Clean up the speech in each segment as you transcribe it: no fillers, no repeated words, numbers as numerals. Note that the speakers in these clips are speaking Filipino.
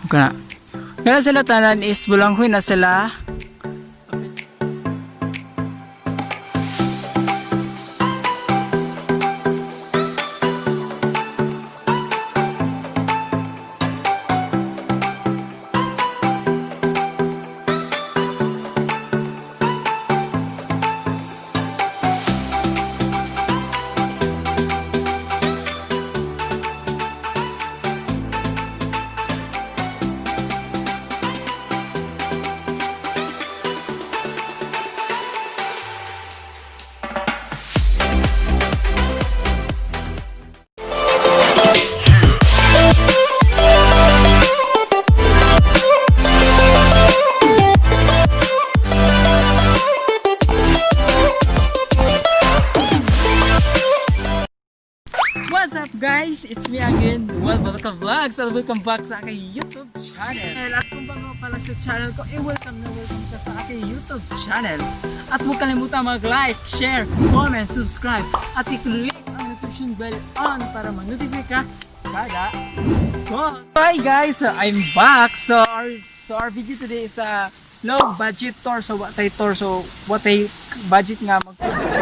Kana. Kana sila tanan is bulanghoy na sila. What's up guys? It's me again, Welcome Vlogs, and welcome back sa aking YouTube channel. At kung bago pala sa channel ko, welcome ka sa aking YouTube channel. At huwag kalimutan mag-like, share, comment, subscribe, at i-click ang notification bell on para mag-notify ka kada post. Hi guys, I'm back. So our video today is a low budget tour. So what I budget nga mag-focus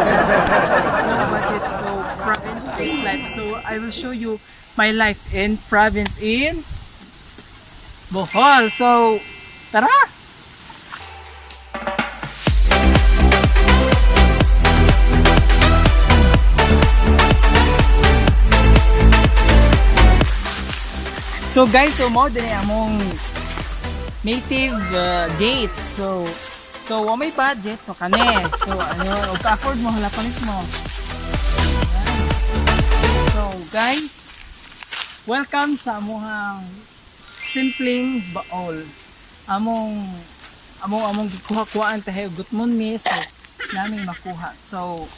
low budget, so province-based life. So I will show you my life in province in Bohol. So tara! So guys, mo din among native gate. So may budget so kani. So ano, og afford mo hala panis mo. So guys, welcome sa amuhang simpleng baol. Among gikuha-kuhaan tayo gutmon mi so naming makuha. So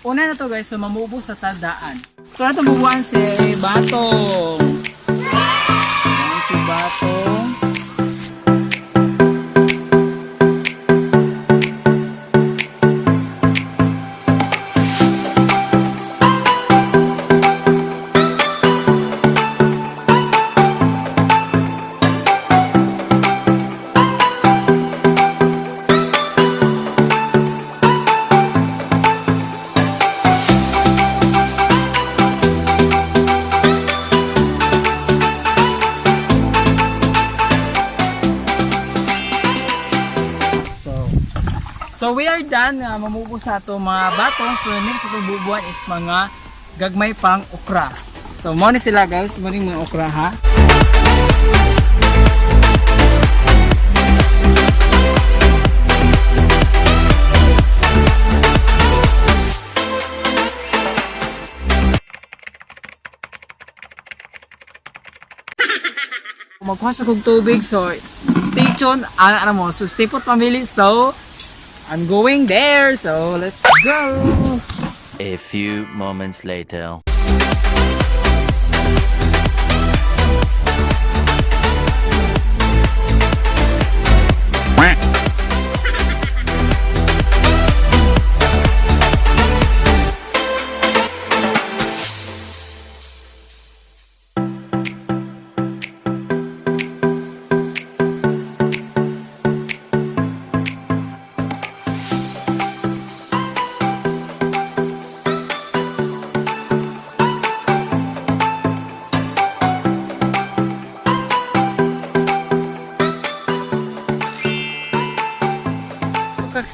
una na to guys, so mamubo sa tadaan. So nato bubuan si Batong. Si Batong. So we are done mamubo sa ato mga batong. So next itong bubuan is mga gagmay pang okra. So mo ni sila guys, mo ning mga okra ha. Magkuha sa kong tubig, so stay tuned. Ano mo, so stay put family. So I'm going there, so let's go! A few moments later.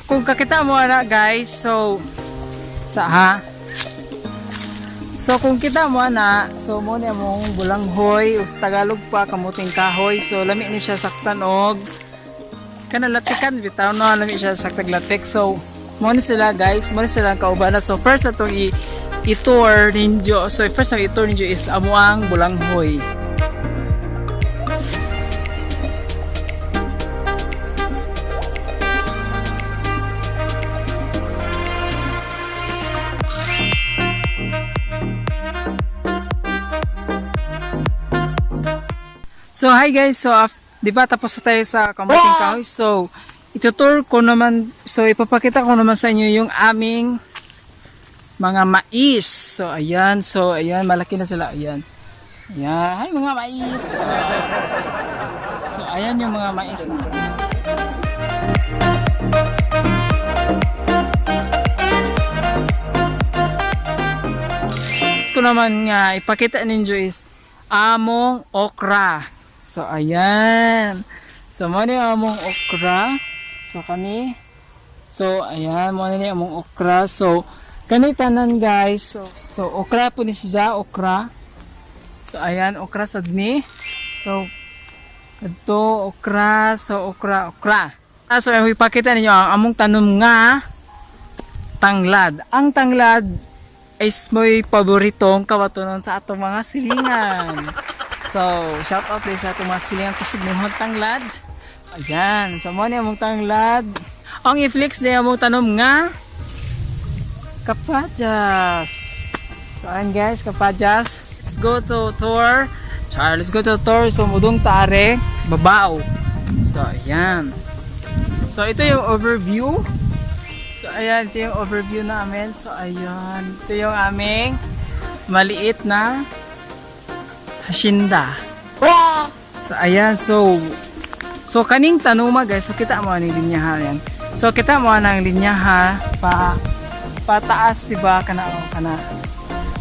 Kung kakita mo na guys, so kung kita mo na, so mo na mong bulanghoy, us Tagalog pa kamuting kahoy. So lami ni siya saktan og kanalatikan bitaw no, lami siya saktan latik. So mo ni sila guys, mo ni sila kaubana. So first atong i-tour ninyo. So first ang i-tour ninyo is amuang bulanghoy. So hi guys, so di ba tapos na tayo sa kamuting kahoy. So itutur ko naman, so ipapakita ko naman sa inyo yung aming mga mais. So ayan, malaki na sila, ayan. Yan, ay mga mais. So ayan yung mga mais na. Ko naman nga ipakita ninyo is among okra. So ayan. So mo ni among okra. So kami. So ayan mo ni among okra. So kani tanan guys. So okra po ni siya okra. So ayan okra sad ni. So kadto okra. So okra. So ipakita ninyo ang among tanom nga tanglad. Ang tanglad is may paboritong kawatonon sa atong mga silingan. So, shout out din sa atong mga silingan kusog mohon tanglad. Ayan, so mo ni among tanglad. Ang i-flex ni among tanom nga kapadyas. So, ayan guys, kapadyas. Let's go to tour. Let's go to tour. So, mudong tare, babao. So, ayan. So, ito yung overview. So, ayan, ito yung overview namin. So, ayan, ito yung aming maliit na hacienda. So, ayan, so kaning tanuma guys, so kita mo ang linyaha yan. So, kita mo ang linyaha pataas, diba, kana.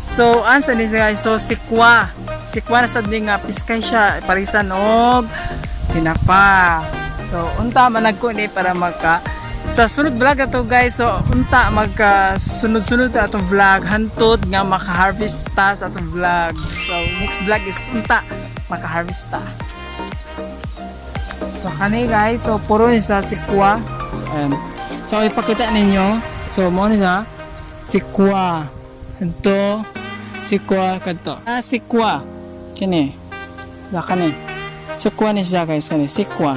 So, ansa ni guys, so sikwa na sad ni nga piskay siya, parisan og tinapa. So, unta man nagko ni para sa sunod vlog ato guys, so unta sunod-sunod atong vlog hantod nga maka-harvest ta sa atong vlog. So next vlog is unta maka-harvest ta. So kani guys, so puro ni sa sikwa. So ayan. So ipakita ninyo. So mo ni sa sikwa. Kanto sikwa kanto. Sikwa. Kini. Da kani. Sikwa ni siya guys, kani sikwa.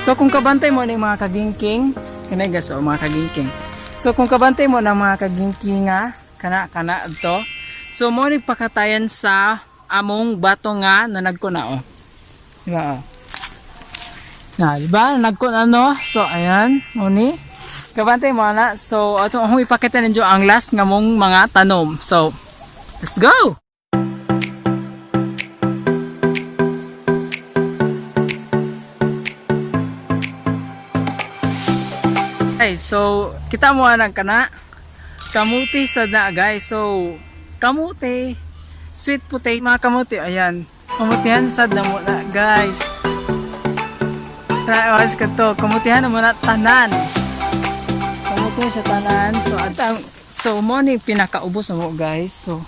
So kung kabantay mo ng mga kagingking, kanay guys, o mga kagingking. So kung kabantay mo ng mga kagingking nga, kana ito. So mo nagpakatayan sa among bato nga na nagkuna o. Diba o. Na, diba? Nagkuna no. So ayan, mo ni. Kabantay mo na. So atong akong ipakita ninyo ang last nga mong mga tanom. So, let's go! So kita mo ang kana kamuti sa na guys. So kamuti, sweet potato, mga kamuti, ayan, kamutihan sa damo na guys. Try ka to, kamutihan mo na tanan, kamutihan sa tanan. So so mo ni pinakaubos mo guys. So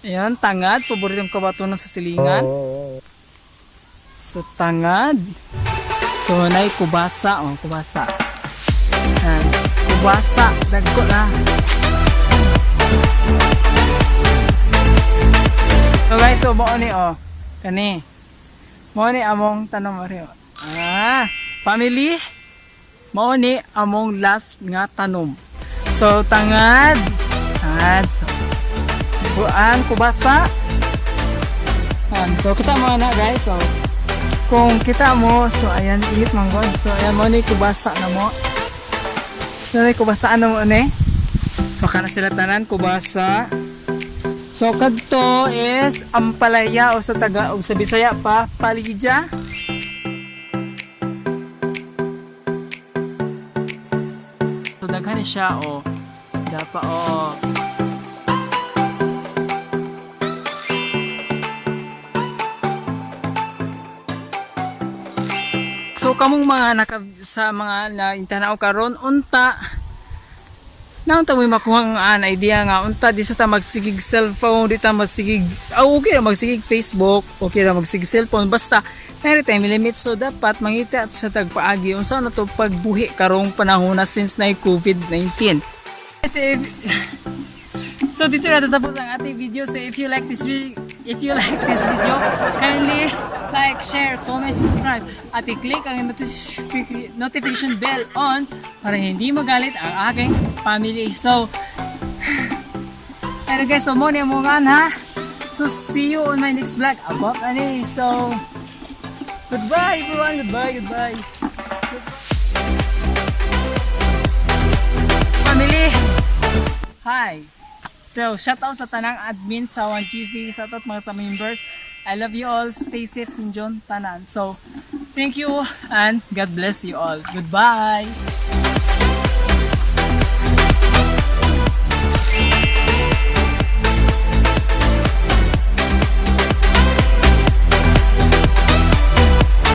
ayan, tangad, paboritong kabatunon sa silingan. So tangad, so nay kubasa, kubasa. Kubasa, dagko na. So guys, so mo ni kani. Mo ni among tanom ari. Family. Mo ni among last nga tanom. So tangad. So buang kubasa. So kita mo na guys. So kung kita mo, so ayan eat man god. So ayan mo ni kubasa na mo. So, kubasaan na mo ni. So, kana sila tanan, kubasa. So, kadto is ampalaya o sa taga o sa Bisaya pa, palidya. So, daghan siya o. Dapa o. So kamong mga sa mga na intanaw karon unta naunta mo makuha ang idea nga unta di sa ta magsigig cellphone, di ta magsigig okay ra magsigig Facebook, okay ra magsigig cellphone, basta may time limit. So dapat mangita sa tagpaagi unsa na to pagbuhi karong panahon na since na COVID-19. So dito na tatapos ang ating video. So if you like this video, kindly like, share, comment, subscribe at i-click ang notification bell on para hindi magalit ang aking family. So pero guys, so mo ni mo ha. So see you on my next vlog about ani. So goodbye everyone, goodbye. Family, hi. So, shout out sa tanang admin sa 1GC, shout out mga sa members. I love you all. Stay safe in John Tanan. So, thank you and God bless you all. Goodbye.